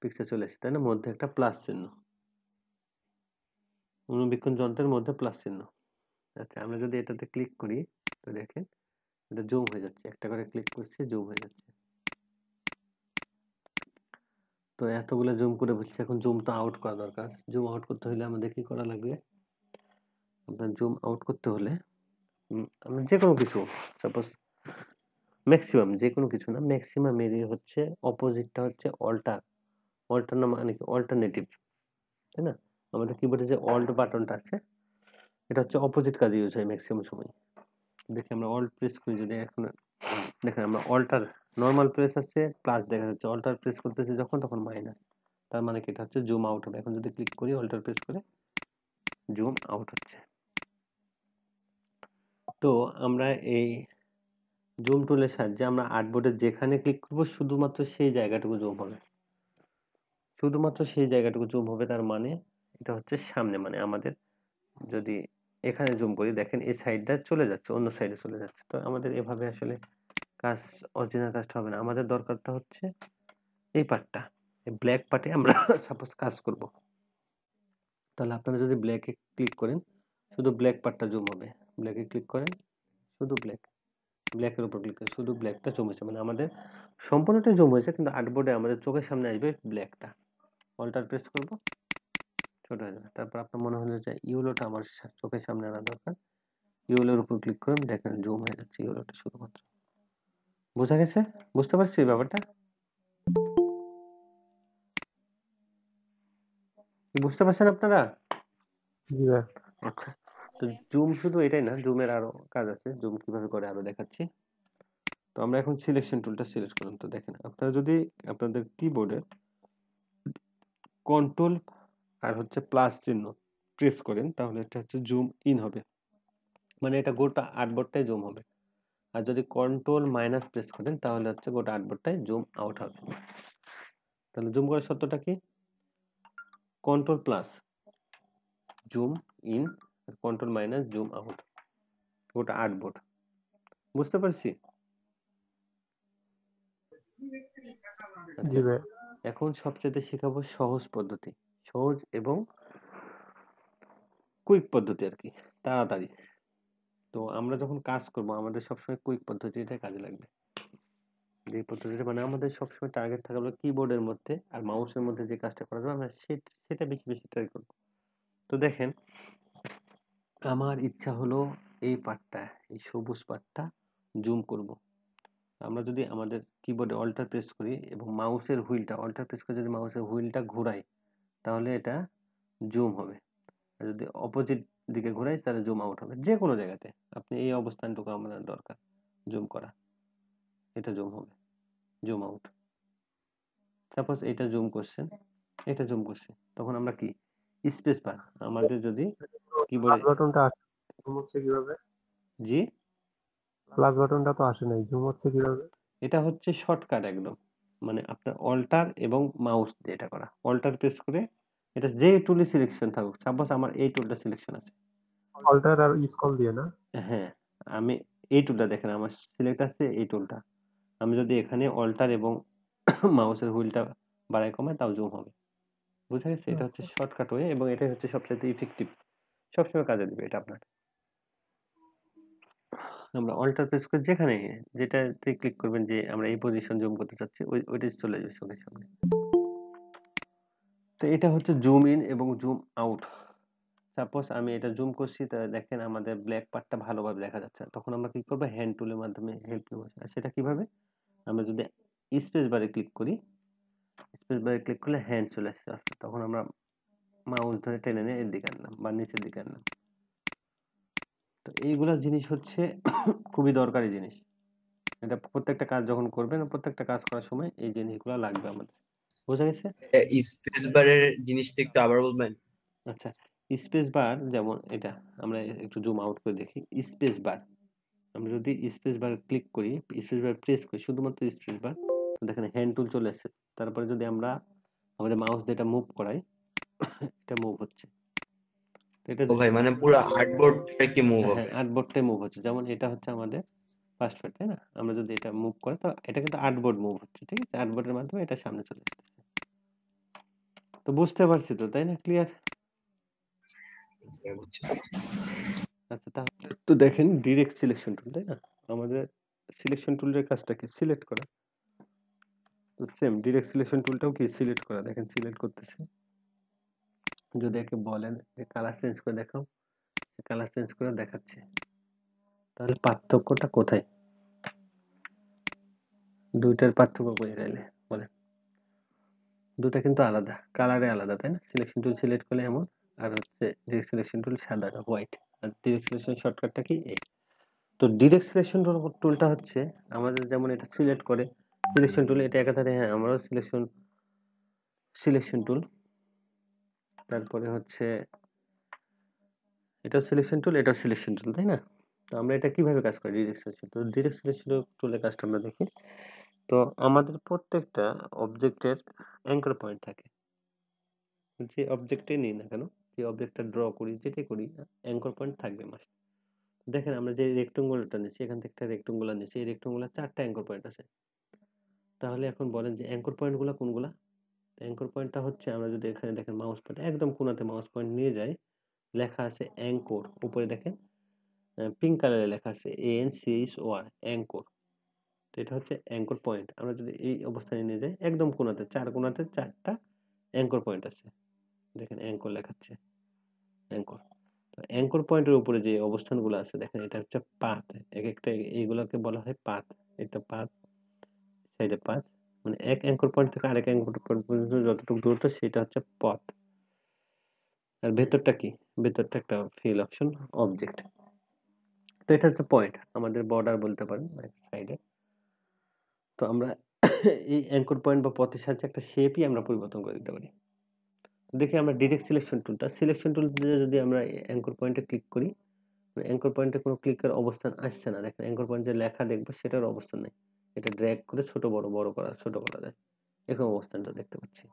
পিকচার চলে আসছে, তাই না? মধ্যে একটা প্লাস চিহ্ন, অনুবীক্ষণ যন্ত্রের মধ্যে প্লাস চিহ্ন। আচ্ছা, আমরা যদি এটাতে ক্লিক করি, তো দেখেন এটা জুম হয়ে যাচ্ছে, একটা করে ক্লিক করছি জুম হয়ে যাচ্ছে। তো এতগুলো জুম করে বুঝছি, এখন জুম তো আউট করা দরকার। জুম আউট করতে হলে আমাদের কি করা লাগবে? আপনার জুম আউট করতে হলে আমরা যে কোনো কিছু, সাপোজ ম্যাক্সিমাম, যে কোনো কিছু না, ম্যাক্সিমাম এর হচ্ছে অপোজিটটা হচ্ছে অল্টার। অল্টার না মানে কি? অল্টারনেটিভ, তাই না? আমাদের কিবোর্ডে যে অল্ট বাটনটা আছে, এটা হচ্ছে অপোজিট কাজে ইউজ হয় ম্যাক্সিমাম সময়। দেখি আমরা অল্ট প্রেস করি, যদি এখন দেখেন আমরা অল্টার নরমাল প্রেস আছে প্লাস দেখা যাচ্ছে, অল্টার প্রেস করতেছি যখন তখন মাইনাস, তার মানে কি এটা হচ্ছে জুম আউট হবে। এখন যদি ক্লিক করি অল্টার প্রেস করে, জুম আউট হচ্ছে। তো আমরা এই জুম টুলের সাহায্যে আমরা আর্টবোর্ডে যেখানে ক্লিক করব শুধুমাত্র সেই জায়গাটুকু জুম হবে, শুধুমাত্র সেই জায়গাটুকু জুম হবে। তার মানে এটা হচ্ছে সামনে, মানে আমাদের যদি এখানে জুম করি, দেখেন এই সাইডটা চলে যাচ্ছে, অন্য সাইডে চলে যাচ্ছে। তো আমাদের এভাবে আসলে কাজ, অরিজিনাল কাজটা হবে না। আমাদের দরকারটা হচ্ছে এই পার্টটা, এই ব্ল্যাক পার্টে আমরা সাপোজ কাজ করব। তাহলে আপনারা যদি ব্ল্যাকে ক্লিক করেন, শুধু ব্ল্যাক পার্টটা জুম হবে। ব্ল্যাকে ক্লিক করেন, শুধু ব্ল্যাকের উপর ক্লিক করেন, শুধু ব্ল্যাকটা জুম হয়েছে, মানে আমাদের সম্পূর্ণটাই জুম হয়েছে, কিন্তু আর্টবোর্ডে আমাদের চোখের সামনে আসবে ব্ল্যাকটা। অল্টার প্রেস করব, ছোট হয়ে যাবে। তারপর আপনার মনে হলো যে ইউলোটা আমার চোখের সামনে আনা দরকার, ইউলোর উপর ক্লিক করুন, দেখেন জুম হয়ে যাচ্ছে ইউলোটা শুধুমাত্র। বোঝা গেছে? বুঝতে পারছি ব্যাপারটা? কি বুঝতে পারছেন আপনারা? জি ভাই। আচ্ছা, তো জুম শুধু এটাই না, জুমের আরো কাজ আছে, জুম কিভাবে করে আরো দেখাচ্ছি। তো আমরা এখন সিলেকশন টুলটা সিলেক্ট করলাম। তো দেখেন আপনারা যদি আপনাদের কিবোর্ডে কন্ট্রোল আর হচ্ছে প্লাস চিহ্ন প্রেস করেন তাহলে এটা হচ্ছে জুম ইন হবে, মানে এটা গোটা আর্টবোর্ডটাই জুম হবে। আর যদি কন্ট্রোল মাইনাস প্রেস করেন তাহলে হচ্ছে গোটা আর্টবোর্ডটাই জুম আউট হবে। তাহলে জুম করার শর্তটা কি? Control plus zoom in, control minus zoom out, গোটা আর্টবোর্ড। বুঝতে পারছি? জি আচ্ছা, ভাই। এখন সবচেয়ে শেখাবো সহজ পদ্ধতি, সহজ এবং কুইক পদ্ধতি আর কি, তাড়াতাড়ি। তো আমরা যখন কাজ করব আমাদের সবসময় কুইক পদ্ধতিটা কাজে লাগবে। যে পদ্ধতিটা মানে আমাদের সবসময় টার্গেট থাকবে কিবোর্ডের মধ্যে আর মাউসের মধ্যে যে কাজটা করা যাবে আমরা সেটা বেশি বেশি ট্রাই করব। তো দেখেন আমার ইচ্ছা হলো এই পার্টটা, এই সবুজ পার্টটা জুম করব। আমরা যদি আমাদের কিবোর্ডে অল্টার প্রেস করি এবং মাউসের হুইলটা অল্টার প্রেস করে যদি মাউসের হুইলটা ঘোরাই তাহলে এটা জুম হবে। আর যদি অপোজিট দিকে ঘোরাই তাহলে জুম আউট হবে। যে কোনো জায়গাতে আপনি এই অবস্থানটুকু আমাদের দরকার জুম করা, এটা জুম হবে, জুম আউট। সাপোজ এটা জুম করছেন, এটা জুম করছে, তখন আমরা কি স্পেস বার আমাদের যদি প্লাস কিবোর্ডে বাটনটা জুম হচ্ছে কিভাবে? জি প্লাস বাটনটা তো আসে নাই, জুম হচ্ছে কিভাবে? এটা হচ্ছে শর্টকাট একদম, মানে আপনার অল্টার এবং মাউস দিয়ে এটা করা। অল্টার প্রেস করে এটা যে টুলে সিলেকশন থাকুক, সাপোজ আমার এই টুলটা সিলেকশন আছে, অল্টার আর স্ক্রল দিয়ে না? হ্যাঁ আমি এই টুলটা দেখেন আমার সিলেক্ট আছে এই টুলটা, আমি যদি এখানে অল্টার এবং মাউসের হুইলটা বাড়াই কমাই তাও জুম হবে। বুঝা গেছে? এটা হচ্ছে শর্টকাট ওয়ে এবং এটাই হচ্ছে সবচেয়ে ইফেক্টিভ, সবসময় কাজে দিবে এটা আপনার। আমরা অল্টার প্রেস করে যেখানে যেটাতে ক্লিক করবেন যে আমরা এই পজিশন জুম করতে চাচ্ছি ওইটাই চলে যাবে চোখের সামনে। তো এটা হচ্ছে জুম ইন এবং জুম আউট। সাপোজ আমি এটা জুম করছি, তা দেখেন আমাদের ব্ল্যাক পার্টটা ভালোভাবে দেখা যাচ্ছে না। তখন আমরা কি করব? হ্যান্ড টুলের মাধ্যমে হেল্প নেব। আর সেটা কিভাবে? আমরা যদি স্পেস বারে ক্লিক করি, স্পেস বারে ক্লিক করলে হ্যান্ড চলে আসছে, তখন আমরা মাউস ধরে টেনে নিয়ে এর দিকে আনলাম বা নিচের দিকে আনলাম। তো এইগুলা জিনিস হচ্ছে খুবই দরকারি জিনিস। এটা প্রত্যেকটা কাজ যখন করবেন, প্রত্যেকটা কাজ করার সময় এই জিনিসগুলো লাগবে আমাদের। বোঝা গেছে? স্পেস বারের জিনিসটা একটু আবার বলবেন? আচ্ছা, স্পেস বার যেমন এটা আমরা একটু জুম আউট করে দেখি। স্পেস বার আমরা যদি স্পেস বার ক্লিক করি, স্পেস বার প্রেস করি, শুধুমাত্র স্পেস বার, দেখেন হ্যান্ড টুল চলে আসছে। তারপরে যদি আমরা আমাদের মাউস দিয়ে এটা মুভ করাই, এটা মুভ হচ্ছে। তো এটা ও ভাই, মানে পুরো আর্টবোর্ড কি মুভ হ্যাঁ, হবে? আর্টবোর্ডটাই মুভ হচ্ছে। যেমন এটা হচ্ছে আমাদের ফার্স্ট পার্ট, তাই না? আমরা যদি এটা মুভ করি তো এটা কিন্তু আর্টবোর্ড মুভ হচ্ছে, ঠিক আছে? আর্টবোর্ডের মাধ্যমে এটা সামনে চলে আসছে। তো বুঝতে পারছি তো, তাই না? ক্লিয়ার? বুঝছি। আচ্ছা, তাহলে তো দেখেন ডিরেক্ট সিলেকশন টুল, তাই না? আমাদের সিলেকশন টুলের কাজটা কি? সিলেক্ট করা। তো সেম ডিরেক্ট সিলেকশন টুলটাও কি সিলেক্ট করা। দেখেন সিলেক্ট করতেছে, যদি একে বলেন যে কালার চেঞ্জ করে দেখাও, কালার চেঞ্জ করে দেখাচ্ছে। তাহলে পার্থক্যটা কোথায়? দুইটার পার্থক্য কই তাইলে বলেন? দুটা কিন্তু আলাদা, কালারে আলাদা, তাই না? সিলেকশন টুল সিলেক্ট করলে এমন, আর হচ্ছে ডিরেক্ট সিলেকশন টুল সাদা হোয়াইট, আর ডিরেক্ট সিলেকশন শর্টকাটটা কি এই। তো ডিরেক্ট সিলেকশন টুলটা হচ্ছে আমাদের যেমন এটা সিলেক্ট করে সিলেকশন টুল, এটা একাধারে হ্যাঁ আমারও সিলেকশন টুল, তারপরে হচ্ছে এটা সিলেকশন টুল, এটা সিলেকশন টুল, তাই না? তো আমরা এটা কিভাবে কাজ করি? Direct selection tool, direct selection টুলের কাজটা আমরা দেখি। তো আমাদের প্রত্যেকটা অবজেক্টের অ্যাঙ্কর পয়েন্ট থাকে। যে অবজেক্টে নিই না কেন, যে অবজেক্টটা ড্র করি, যেটাই করি, অ্যাঙ্কর পয়েন্ট থাকবে মাস্ট। দেখেন আমরা যে রেক্টেঙ্গুলারটা নিচ্ছি, এখান থেকে একটা রেক্টেঙ্গুলার নিচ্ছি, এই রেক্টেঙ্গুলার 4টা অ্যাঙ্কর পয়েন্ট আছে। তাহলে এখন বলেন যে অ্যাঙ্কর পয়েন্টগুলো কোনগুলা? অ্যাঙ্কর পয়েন্টটা হচ্ছে আমরা যদি এখানে দেখেন মাউস পয়েন্ট একদম কোণাতে মাউস পয়েন্ট নিয়ে যাই, লেখা আছে অ্যাঙ্কর, উপরে দেখেন পিঙ্ক কালারে লেখা আছে ANCHOR অ্যাঙ্কর। তো এটা হচ্ছে অ্যাঙ্কর পয়েন্ট। আমরা যদি এই অবস্থানে নিয়ে যাই একদম কোণাতে, 4 কোণাতে 4টা অ্যাঙ্কর পয়েন্ট আছে, দেখেন অ্যাঙ্কর লেখাচ্ছে অ্যাঙ্কর। তো অ্যাঙ্কর পয়েন্টের উপরে যে অবস্থানগুলো আছে দেখেন এটা হচ্ছে পাথ, এক একটা এইগুলোকে বলা হয় পাথ। এটা পাথ, সাইডে পাথ, মানে এক অ্যাঙ্কর পয়েন্ট থেকে আরেক অ্যাঙ্কর পয়েন্ট পর্যন্ত যতটুকু দূরত্ব সেটা হচ্ছে পথ। আর ভেতরটা কি? ভেতরটা একটা ফিল অপশন অবজেক্ট। তো এটা হচ্ছে পয়েন্ট, আমাদের বর্ডার বলতে পারেন সাইডে। তো আমরা এই অ্যাঙ্কর পয়েন্ট বা পথের সাহায্যে একটা শেপই আমরা পরিবর্তন করে দিতে পারি। দেখি আমরা ডিরেক্ট সিলেকশন টুল দিয়ে যদি আমরা অ্যাঙ্কর পয়েন্টে ক্লিক করি, অ্যাঙ্কর পয়েন্টে কোনো ক্লিকের অবস্থান আসছে না। দেখেন অ্যাঙ্কর পয়েন্টে লেখা দেখবো সেটার অবস্থান নেই। এটা ড্র্যাগ করে ছোট করা যায়। এরকম অবস্থানটা দেখতে পাচ্ছি।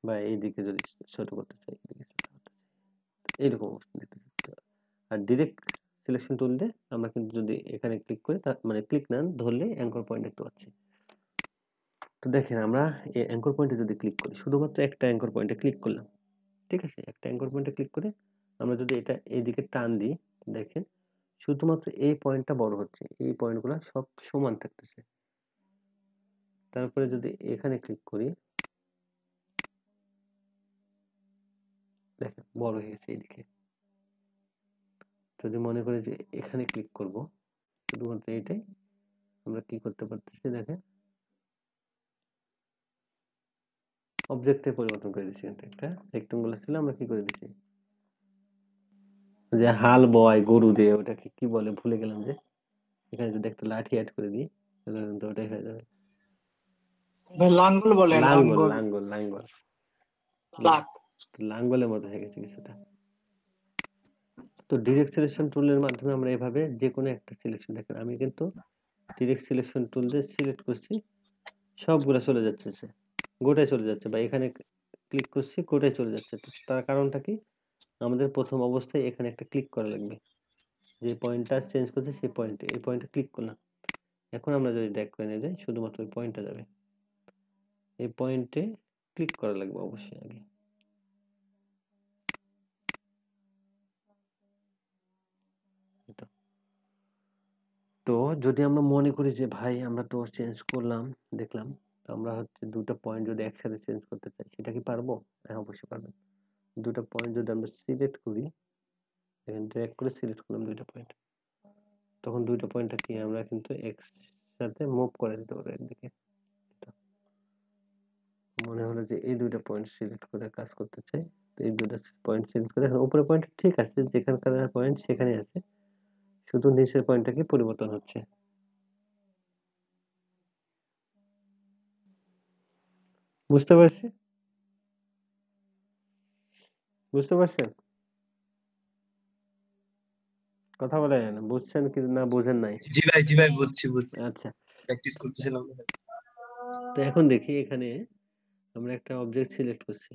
বা এইদিকে যদি ছোট করতে চাই, এদিকে ছোট করতে চাই, এইরকম অবস্থান দেখতে পাচ্ছি। আর ডিরেক্ট সিলেকশন টুল দিয়ে আমরা কিন্তু যদি এখানে ক্লিক করি, মানে ক্লিক না ধরলে অ্যাঙ্কর পয়েন্ট দেখতে পাচ্ছি। তো দেখেন আমরা এই অ্যাঙ্কর পয়েন্টে যদি ক্লিক করি, শুধুমাত্র একটা অ্যাঙ্কর পয়েন্টে ক্লিক করলাম, ঠিক আছে? একটা অ্যাঙ্কর পয়েন্টে ক্লিক করে আমরা যদি এটা এইদিকে টান দিই, দেখেন শুধুমাত্র এই পয়েন্টটা বড় হচ্ছে, এই পয়েন্টগুলো সব সমান থাকতেছে। তারপরে যদি এখানে ক্লিক করি, দেখেন বড় হয়ে গেছে এইদিকে। যদি মনে করি যে এখানে ক্লিক করব, শুধুমাত্র এইটাই আমরা কি করতে পারতেছি, দেখেন অবজেক্টে পরিবর্তন করে দিচ্ছি। কিন্তু একটা রেক্টেঙ্গুলার ছিল, আমরা কি করে দিচ্ছি, যে হাল বয় গরু দিয়ে, ওটাকে কি বলে ভুলে গেলাম, যে এখানে যদি একটা লাঠি অ্যাড করে দিই তাহলে কিন্তু ওটাই হয়ে যাবে। ভাই লাঙ্গল বলে, লাঙ্গল লাঙ্গল, লাঙ্গল লাঙ্গল লাক। লাঙ্গলের মতো হয়ে গেছে কিছুটা। তো ডিরেক্ট সিলেকশন টুলের মাধ্যমে আমরা এভাবে যে কোনো একটা সিলেকশন, দেখেন আমি কিন্তু ডিরেক্ট সিলেকশন টুল দিয়ে সিলেক্ট করছি, সবগুলা চলে যাচ্ছে, গোটাই চলে যাচ্ছে, বা এখানে ক্লিক করছি গোটাই চলে যাচ্ছে। তো তার কারণটা কি, আমাদের প্রথম অবস্থায় এখানে একটা ক্লিক করা লাগবে, যে পয়েন্টটা চেঞ্জ করছে সেই পয়েন্টে, এই পয়েন্টে ক্লিক করলাম। এখন আমরা যদি ড্র্যাগ করে নিয়ে যাই, শুধুমাত্র ওই পয়েন্টটা যাবে, এই পয়েন্টে ক্লিক করা লাগবে অবশ্যই আগে। তো যদি আমরা মনে করি যে ভাই আমরা তো চেঞ্জ করলাম, দেখলাম আমরা হচ্ছে দুটো পয়েন্ট যদি একসাথে চেঞ্জ করতে চাই, সেটা কি পারবো? হ্যাঁ অবশ্যই পারবেন। দুটো পয়েন্ট যদি আমরা সিলেক্ট করি, এখানে ড্র্যাগ করে সিলেক্ট করলাম দুইটা পয়েন্ট, তখন দুইটা পয়েন্টটা কি আমরা কিন্তু একসাথে মুভ করে দিতে পারবো একদিকে। মনে হলো যে এই দুইটা পয়েন্ট সিলেক্ট করে কাজ করতে চাই, তো এই দুইটা পয়েন্ট সিলেক্ট করে, উপরে পয়েন্ট ঠিক আছে, যেখানকার পয়েন্ট সেখানে আছে, শুধু নিচের পয়েন্টটা কি পরিবর্তন হচ্ছে। বুঝতে পারছি? বুঝতে পারছেন? কথা বলেন, বুঝছেন কি না বুঝেন নাই? জি ভাই বুঝছি আচ্ছা, প্র্যাকটিস করতেছিলাম। তো এখন দেখি এখানে আমরা একটা অবজেক্ট সিলেক্ট করছি।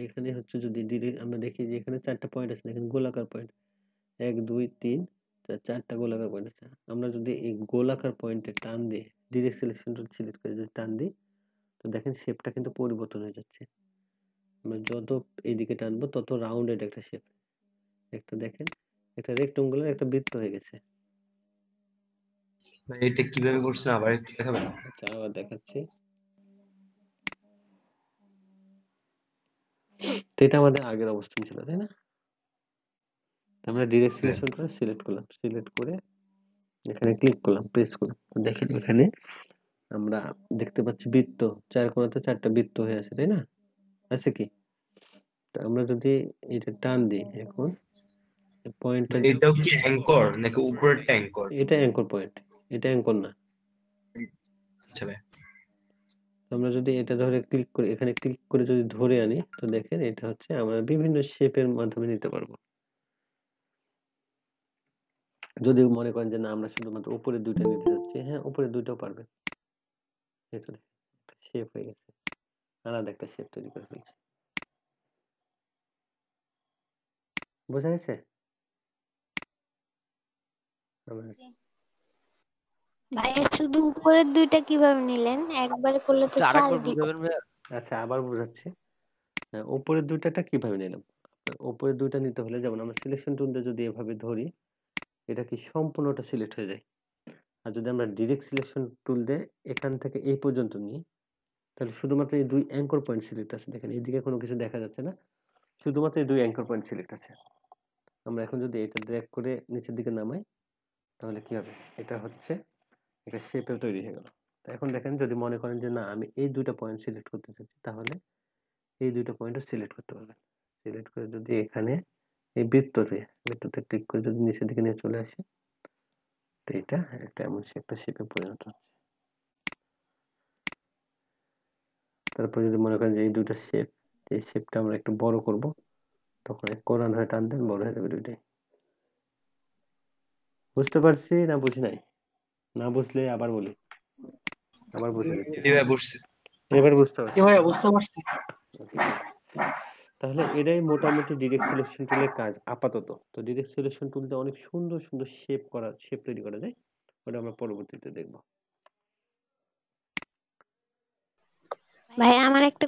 এখানে হচ্ছে যদি আমরা দেখি যে এখানে চারটা পয়েন্ট আছে, এখানে গোলাকার পয়েন্ট 1 2 3 চারটা গোলাকার পয়েন্ট আছে। আমরা যদি এই গোলাকার পয়েন্টে টান দিয়ে ডিরেক্ট সিলেকশন টুল সিলেক্ট করে যদি টান দিই, তো দেখেন শেপটা কিন্তু পরিবর্তন হয়ে যাচ্ছে। আমরা যত এইদিকে টানবো তত রাউন্ডেড একটা শেপ, একটা দেখেন একটা রেক্টেঙ্গুলার একটা বৃত্ত হয়ে গেছে। ভাই এটা কিভাবে করছেন আবার একটু দেখাবেন? আচ্ছা আবার দেখাচ্ছি। তো এটা আমাদের আগের অবস্থান ছিল, তাই না? আমরা ডিরেক্ট সিলেকশন করে সিলেক্ট করলাম, সিলেক্ট করে এখানে ক্লিক করলাম, প্রেস করলাম, দেখেন এখানে আমরা দেখতে পাচ্ছি বৃত্ত, চার কোণাতে চারটা বৃত্ত হয়ে আছে, তাই না? আছে কি? তো আমরা যদি এটা টান দিই, এখন পয়েন্টটা, এটাও কি অ্যাঙ্কর নাকি উপরেরটা অ্যাঙ্কর? এটা অ্যাঙ্কর পয়েন্ট, এটা অ্যাঙ্কর না। আচ্ছা ভাই। আমরা যদি এটা ধরে ক্লিক করি, এখানে ক্লিক করে যদি ধরে আনি, তো দেখেন এটা হচ্ছে আমরা বিভিন্ন শেপের মাধ্যমে নিতে পারবো। যদি মনে করেন যে না আমরা শুধুমাত্র উপরের দুইটা নিতে চাচ্ছি, হ্যাঁ উপরের দুইটাও পারবেন। এই তো শেপ হয়ে গেছে, আলাদা একটা শেপ তৈরি করে ফেলছি। বোঝা গেছে? আমরা ভাইয়া শুধু উপরের দুইটা কিভাবে নিলেন? একবারে করলে তো একটু আরেকবার চারিদিকে। বুঝাবেন ভাইয়া? আচ্ছা আবার বোঝাচ্ছি। উপরের দুইটাটা কিভাবে নিলাম? উপরের দুইটা নিতে হলে যেমন আমরা সিলেকশন টুলটা যদি এভাবে ধরি, এটা কি সম্পূর্ণটা সিলেক্ট হয়ে যায়। আর যদি আমরা ডিরেক্ট সিলেকশন টুল দিয়ে এখান থেকে এই পর্যন্ত নিই, তাহলে শুধুমাত্র এই দুই অ্যাঙ্কর পয়েন্ট সিলেক্ট আছে। দেখেন এইদিকে কোনো কিছু দেখা যাচ্ছে না, শুধুমাত্র এই দুই অ্যাঙ্কর পয়েন্ট সিলেক্ট আছে। আমরা এখন যদি এটা ড্র্যাগ করে নিচের দিকে নামাই, তাহলে কি হবে, এটা হচ্ছে একটা শেপে তৈরি হয়ে গেল। তো এখন দেখেন যদি মনে করেন যে না আমি এই দুইটা পয়েন্ট সিলেক্ট করতে চাচ্ছি, তাহলে এই দুইটা পয়েন্টও সিলেক্ট করতে পারবেন। সিলেক্ট করে যদি এখানে এই বৃত্ততে ক্লিক করে যদি নিচের দিকে নিয়ে চলে আসে, তো এটা একটা এমন একটা শেপে পরিণত হচ্ছে। তারপর যদি মনে করেন যে এই দুইটা শেপ, এই শেপটা আমরা একটু বড় করব, তখন কোণা ধরে টান দেন, বড় হয়ে যাবে দুইটাই। বুঝতে পারছি না বুঝি নাই? না বুঝলে আবার বলি, আবার বুঝে দিচ্ছি। জি ভাইয়া বুঝছি। এবার বুঝতে পারছি। কি ভাইয়া বুঝতে পারছি। তাহলে এটাই মোটামুটি ডিরেক্ট সিলেকশন টুলের কাজ আপাতত। তো ডিরেক্ট সিলেকশন টুল দিয়ে অনেক সুন্দর সুন্দর শেপ তৈরি করা যায়, ওটা আমরা পরবর্তীতে দেখবো। ভাই আমার একটা